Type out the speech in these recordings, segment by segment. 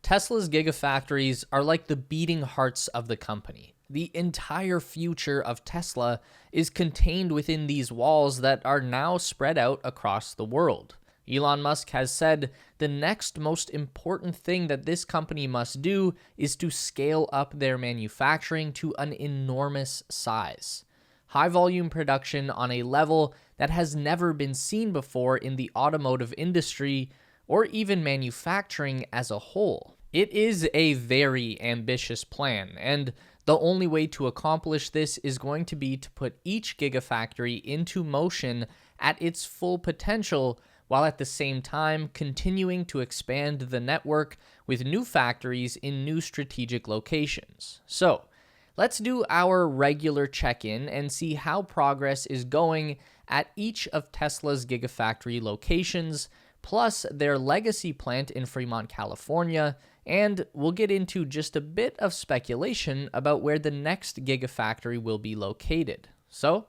Tesla's Gigafactories are like the beating hearts of the company. The entire future of Tesla is contained within these walls that are now spread out across the world. Elon Musk has said the next most important thing that this company must do is to scale up their manufacturing to an enormous size. High volume production on a level that has never been seen before in the automotive industry or even manufacturing as a whole. It is a very ambitious plan, and the only way to accomplish this is going to be to put each Gigafactory into motion at its full potential, while at the same time continuing to expand the network with new factories in new strategic locations. So, let's do our regular check-in and see how progress is going at each of Tesla's Gigafactory locations, plus their legacy plant in Fremont, California, and we'll get into just a bit of speculation about where the next Gigafactory will be located. So,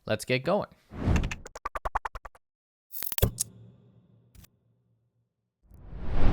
let's get going.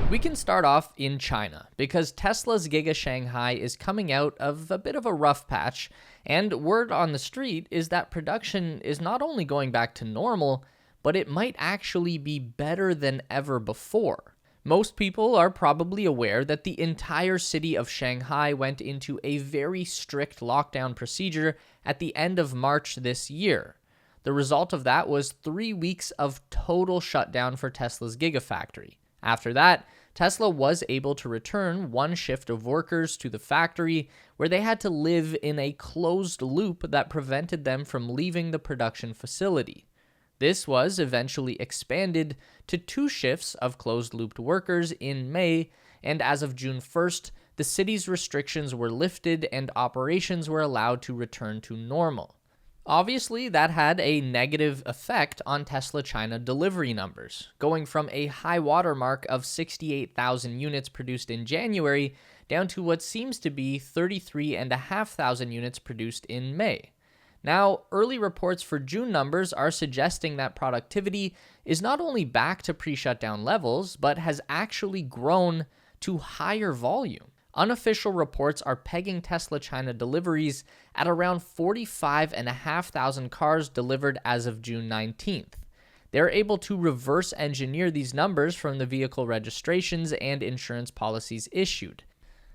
We can start off in China, because Tesla's Giga Shanghai is coming out of a bit of a rough patch, and word on the street is that production is not only going back to normal, but it might actually be better than ever before. Most people are probably aware that the entire city of Shanghai went into a very strict lockdown procedure at the end of March this year. The result of that was 3 weeks of total shutdown for Tesla's Gigafactory. After that, Tesla was able to return one shift of workers to the factory, where they had to live in a closed loop that prevented them from leaving the production facility. This was eventually expanded to 2 shifts of closed-looped workers in May, and as of June 1st, the city's restrictions were lifted and operations were allowed to return to normal. Obviously, that had a negative effect on Tesla China delivery numbers, going from a high watermark of 68,000 units produced in January down to what seems to be 33,500 units produced in May. Now, early reports for June numbers are suggesting that productivity is not only back to pre-shutdown levels, but has actually grown to higher volume. Unofficial reports are pegging Tesla China deliveries at around 45,500 cars delivered as of June 19th. They're able to reverse engineer these numbers from the vehicle registrations and insurance policies issued.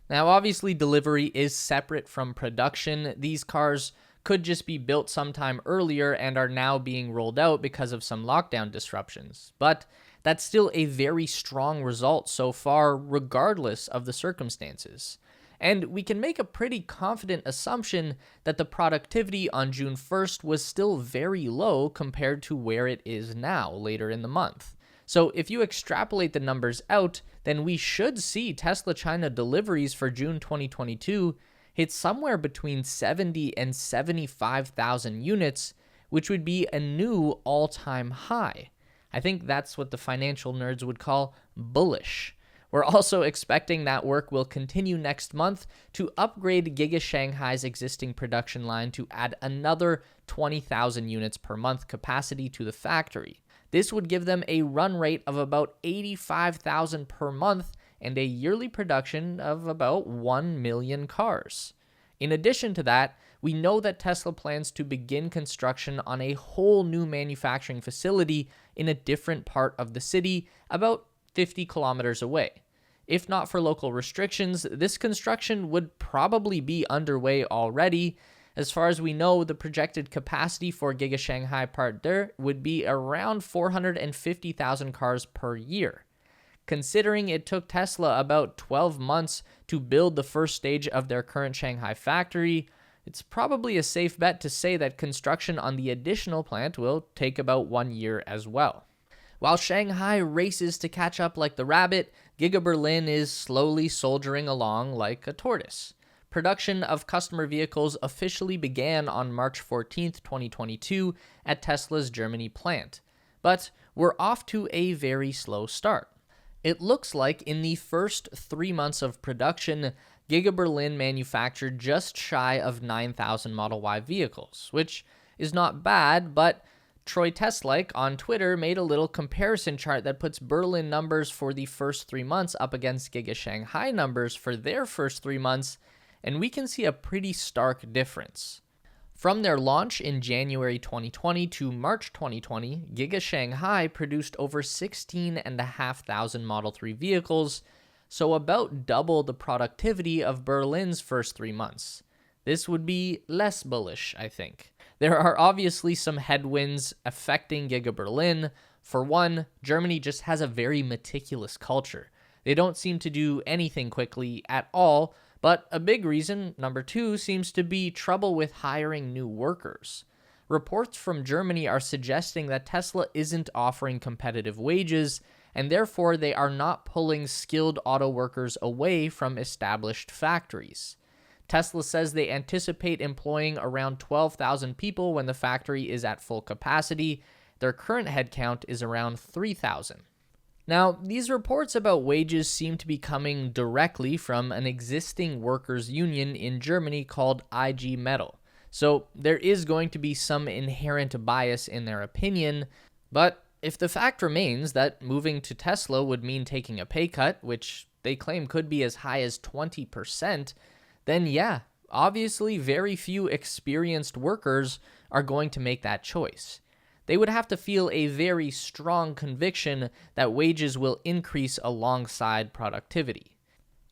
Now, obviously, delivery is separate from production. These cars could just be built sometime earlier and are now being rolled out because of some lockdown disruptions. But that's still a very strong result so far, regardless of the circumstances. And we can make a pretty confident assumption that the productivity on June 1st was still very low compared to where it is now, later in the month. So if you extrapolate the numbers out, then we should see Tesla China deliveries for June 2022 hit somewhere between 70 and 75,000 units, which would be a new all-time high. I think that's what the financial nerds would call bullish. We're also expecting that work will continue next month to upgrade Giga Shanghai's existing production line to add another 20,000 units per month capacity to the factory. This would give them a run rate of about 85,000 per month and a yearly production of about 1 million cars. In addition to that, we know that Tesla plans to begin construction on a whole new manufacturing facility in a different part of the city, about 50 kilometers away. If not for local restrictions, this construction would probably be underway already. As far as we know, the projected capacity for Giga Shanghai Part 2 would be around 450,000 cars per year. Considering it took Tesla about 12 months to build the first stage of their current Shanghai factory, it's probably a safe bet to say that construction on the additional plant will take about 1 year as well. While Shanghai races to catch up like the rabbit, Giga Berlin is slowly soldiering along like a tortoise. Production of customer vehicles officially began on March 14th, 2022 at Tesla's Germany plant. But we're off to a very slow start. It looks like in the first 3 months of production, Giga Berlin manufactured just shy of 9,000 Model Y vehicles, which is not bad, but Troy Teslike on Twitter made a little comparison chart that puts Berlin numbers for the first 3 months up against Giga Shanghai numbers for their first 3 months, and we can see a pretty stark difference. From their launch in January 2020 to March 2020, Giga Shanghai produced over 16,500 Model 3 vehicles, so about double the productivity of Berlin's first 3 months. This would be less bullish, I think. There are obviously some headwinds affecting Giga Berlin. For one, Germany just has a very meticulous culture. They don't seem to do anything quickly at all, but a big reason, number two, seems to be trouble with hiring new workers. Reports from Germany are suggesting that Tesla isn't offering competitive wages, and therefore they are not pulling skilled auto workers away from established factories. Tesla says they anticipate employing around 12,000 people when the factory is at full capacity. Their current headcount is around 3,000. Now, these reports about wages seem to be coming directly from an existing workers' union in Germany called IG Metall. So there is going to be some inherent bias in their opinion, but if the fact remains that moving to Tesla would mean taking a pay cut, which they claim could be as high as 20%, then yeah, obviously very few experienced workers are going to make that choice. They would have to feel a very strong conviction that wages will increase alongside productivity.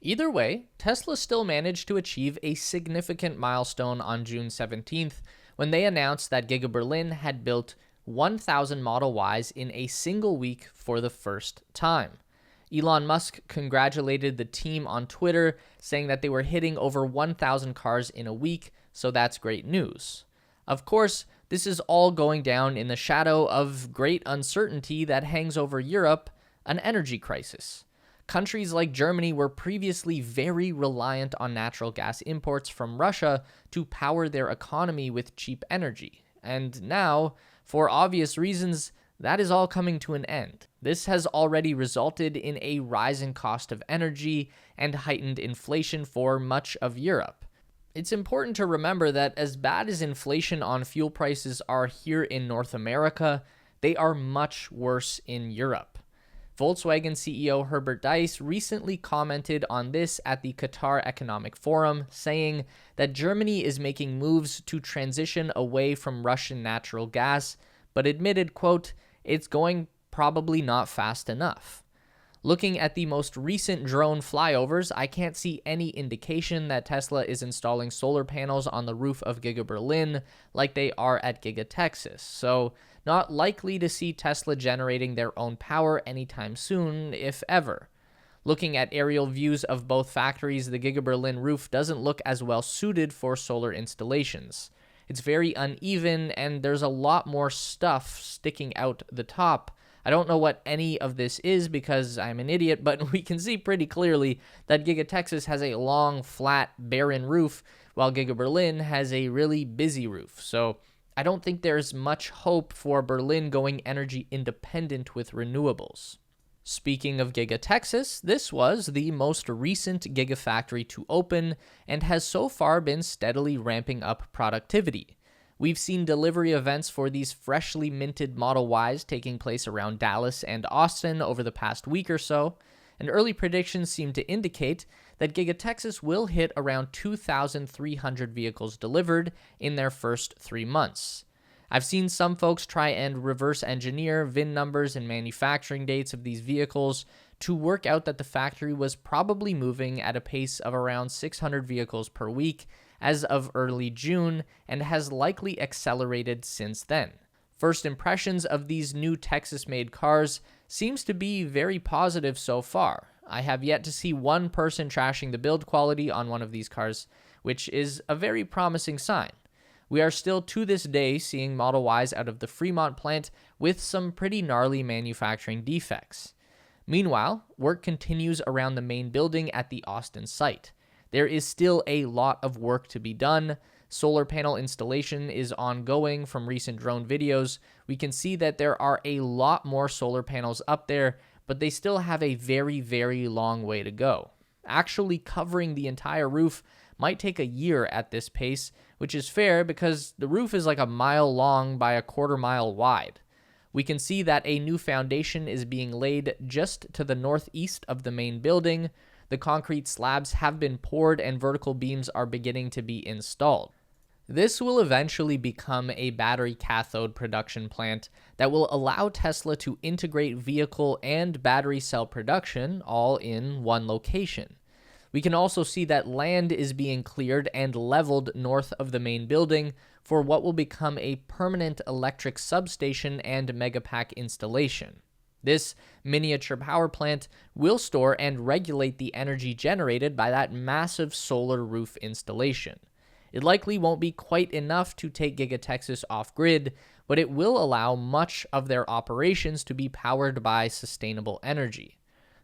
Either way, Tesla still managed to achieve a significant milestone on June 17th when they announced that Giga Berlin had built 1,000 Model Ys in a single week for the first time. Elon Musk congratulated the team on Twitter, saying that they were hitting over 1,000 cars in a week, so that's great news. Of course, this is all going down in the shadow of great uncertainty that hangs over Europe, an energy crisis. Countries like Germany were previously very reliant on natural gas imports from Russia to power their economy with cheap energy. And now, for obvious reasons, that is all coming to an end. This has already resulted in a rising cost of energy and heightened inflation for much of Europe. It's important to remember that as bad as inflation on fuel prices are here in North America, they are much worse in Europe. Volkswagen CEO Herbert Diess recently commented on this at the Qatar Economic Forum, saying that Germany is making moves to transition away from Russian natural gas, but admitted, quote, "It's going probably not fast enough." Looking at the most recent drone flyovers, I can't see any indication that Tesla is installing solar panels on the roof of Giga Berlin like they are at Giga Texas, so not likely to see Tesla generating their own power anytime soon, if ever. Looking at aerial views of both factories, the Giga Berlin roof doesn't look as well suited for solar installations. It's very uneven, and there's a lot more stuff sticking out the top. I don't know what any of this is because I'm an idiot, but we can see pretty clearly that Giga Texas has a long, flat, barren roof, while Giga Berlin has a really busy roof. So I don't think there's much hope for Berlin going energy independent with renewables. Speaking of Giga Texas, this was the most recent Gigafactory to open and has so far been steadily ramping up productivity. We've seen delivery events for these freshly minted Model Ys taking place around Dallas and Austin over the past week or so, and early predictions seem to indicate that Giga Texas will hit around 2,300 vehicles delivered in their first 3 months. I've seen some folks try and reverse engineer VIN numbers and manufacturing dates of these vehicles to work out that the factory was probably moving at a pace of around 600 vehicles per week as of early June and has likely accelerated since then. First impressions of these new Texas-made cars seems to be very positive so far. I have yet to see one person trashing the build quality on one of these cars, which is a very promising sign. We are still to this day seeing Model Ys out of the Fremont plant with some pretty gnarly manufacturing defects. Meanwhile, work continues around the main building at the Austin site. There is still a lot of work to be done. Solar panel installation is ongoing. From recent drone videos, we can see that there are a lot more solar panels up there, but they still have a very, very long way to go. Actually covering the entire roof might take a year at this pace, which is fair because the roof is like a mile long by a quarter-mile wide. We can see that a new foundation is being laid just to the northeast of the main building. The concrete slabs have been poured and vertical beams are beginning to be installed. This will eventually become a battery cathode production plant that will allow Tesla to integrate vehicle and battery cell production all in one location. We can also see that land is being cleared and leveled north of the main building for what will become a permanent electric substation and megapack installation. This miniature power plant will store and regulate the energy generated by that massive solar roof installation. It likely won't be quite enough to take Giga Texas off-grid, but it will allow much of their operations to be powered by sustainable energy.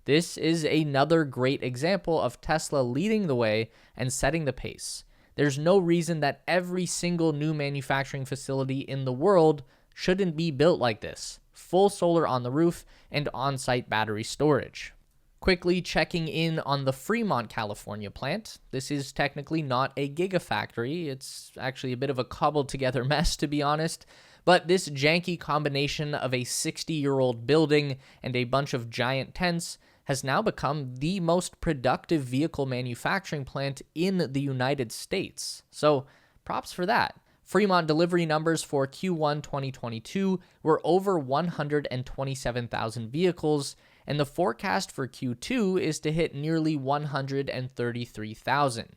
This is another great example of Tesla leading the way and setting the pace. There's no reason that every single new manufacturing facility in the world shouldn't be built like this. Full solar on the roof and on-site battery storage. Quickly checking in on the Fremont, California plant. This is technically not a gigafactory. It's actually a bit of a cobbled together mess, to be honest. But this janky combination of a 60-year-old building and a bunch of giant tents has now become the most productive vehicle manufacturing plant in the United States. So props for that. Fremont delivery numbers for Q1 2022 were over 127,000 vehicles, and the forecast for Q2 is to hit nearly 133,000.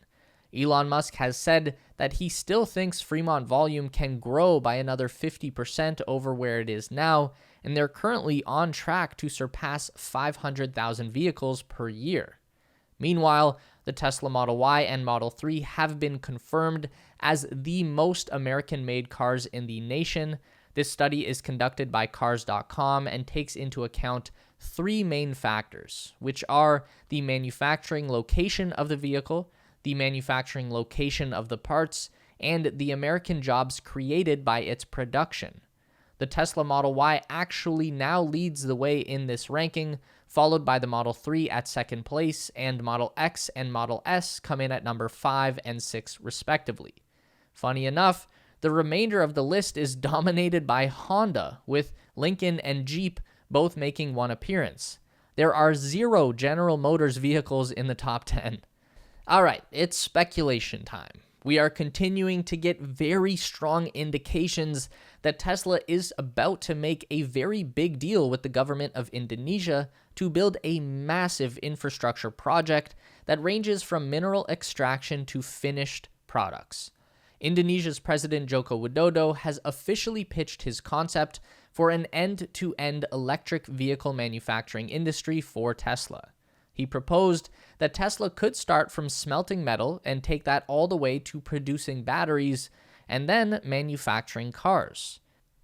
Elon Musk has said that he still thinks Fremont volume can grow by another 50% over where it is now, and they're currently on track to surpass 500,000 vehicles per year. Meanwhile, the Tesla Model Y and Model 3 have been confirmed as the most American-made cars in the nation. This study is conducted by Cars.com and takes into account three main factors, which are the manufacturing location of the vehicle, the manufacturing location of the parts, and the American jobs created by its production. The Tesla Model Y actually now leads the way in this ranking, followed by the Model 3 at second place, and Model X and Model S come in at number 5 and 6 respectively. Funny enough, the remainder of the list is dominated by Honda, with Lincoln and Jeep both making one appearance. There are 0 General Motors vehicles in the top 10. Alright, it's speculation time. We are continuing to get very strong indications that Tesla is about to make a very big deal with the government of Indonesia to build a massive infrastructure project that ranges from mineral extraction to finished products. Indonesia's President Joko Widodo has officially pitched his concept for an end-to-end electric vehicle manufacturing industry for Tesla. He proposed that Tesla could start from smelting metal and take that all the way to producing batteries and then manufacturing cars.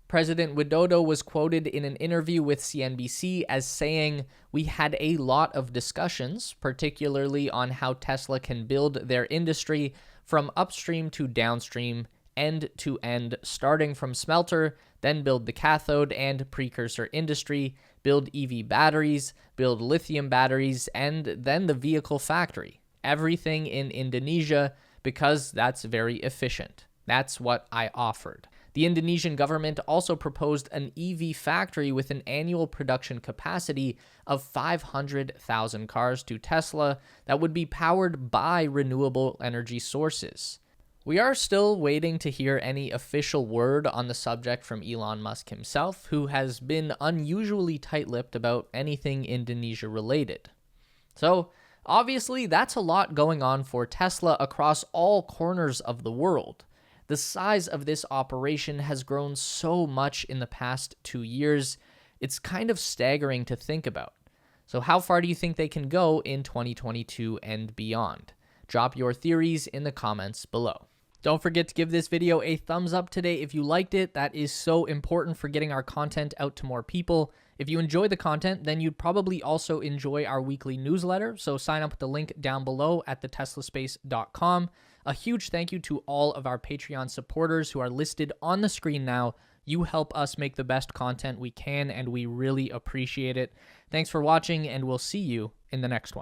President Widodo was quoted in an interview with CNBC as saying, "We had a lot of discussions, particularly on how Tesla can build their industry from upstream to downstream, end to end, starting from smelter, then build the cathode and precursor industry, build EV batteries, build lithium batteries, and then the vehicle factory. Everything in Indonesia because that's very efficient. That's what I offered." The Indonesian government also proposed an EV factory with an annual production capacity of 500,000 cars to Tesla that would be powered by renewable energy sources. We are still waiting to hear any official word on the subject from Elon Musk himself, who has been unusually tight-lipped about anything Indonesia related. So, obviously, that's a lot going on for Tesla across all corners of the world. The size of this operation has grown so much in the past 2 years, it's kind of staggering to think about. So how far do you think they can go in 2022 and beyond? Drop your theories in the comments below. Don't forget to give this video a thumbs up today if you liked it. That is so important for getting our content out to more people. If you enjoy the content, then you'd probably also enjoy our weekly newsletter, so sign up with the link down below at theteslaspace.com. A huge thank you to all of our Patreon supporters who are listed on the screen now. You help us make the best content we can, and we really appreciate it. Thanks for watching, and we'll see you in the next one.